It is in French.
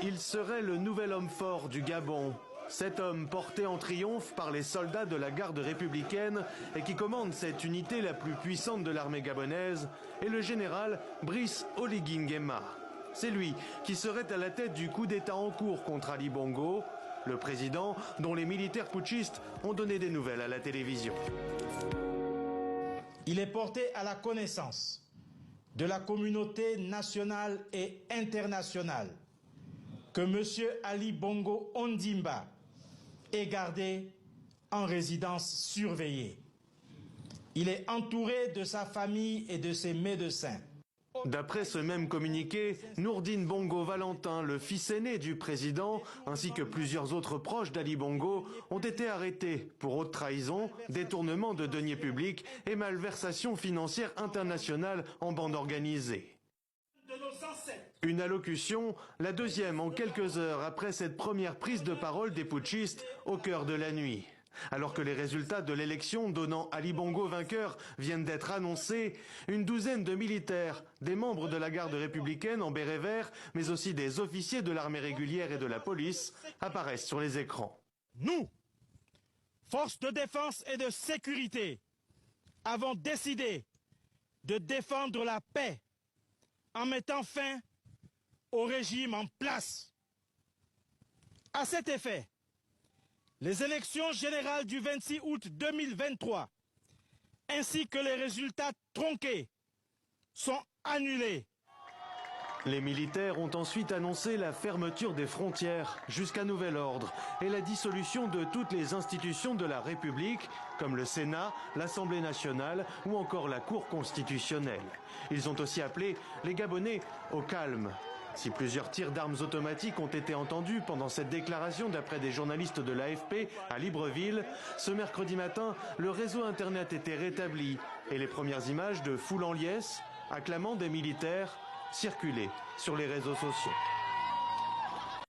Il serait le nouvel homme fort du Gabon. Cet homme porté en triomphe par les soldats de la garde républicaine et qui commande cette unité la plus puissante de l'armée gabonaise est le général Brice Oligui Nguema. C'est lui qui serait à la tête du coup d'État en cours contre Ali Bongo, le président dont les militaires putschistes ont donné des nouvelles à la télévision. Il est porté à la connaissance de la communauté nationale et internationale que M. Ali Bongo Ondimba est gardé en résidence surveillée. Il est entouré de sa famille et de ses médecins. D'après ce même communiqué, Nourdine Bongo Valentin, le fils aîné du président, ainsi que plusieurs autres proches d'Ali Bongo, ont été arrêtés pour haute trahison, détournement de deniers publics et malversation financière internationale en bande organisée. Une allocution, la deuxième en quelques heures après cette première prise de parole des putschistes au cœur de la nuit. Alors que les résultats de l'élection donnant Ali Bongo vainqueur viennent d'être annoncés, une douzaine de militaires, des membres de la garde républicaine en béret vert, mais aussi des officiers de l'armée régulière et de la police, apparaissent sur les écrans. Nous, forces de défense et de sécurité, avons décidé de défendre la paix en mettant fin au régime en place. À cet effet, les élections générales du 26 août 2023 ainsi que les résultats tronqués sont annulés. Les militaires ont ensuite annoncé la fermeture des frontières jusqu'à nouvel ordre et la dissolution de toutes les institutions de la République, comme le Sénat, l'Assemblée nationale ou encore la Cour constitutionnelle. Ils ont aussi appelé les Gabonais au calme. Si plusieurs tirs d'armes automatiques ont été entendus pendant cette déclaration d'après des journalistes de l'AFP à Libreville, ce mercredi matin, le réseau Internet était rétabli et les premières images de foules en liesse, acclamant des militaires, circulaient sur les réseaux sociaux.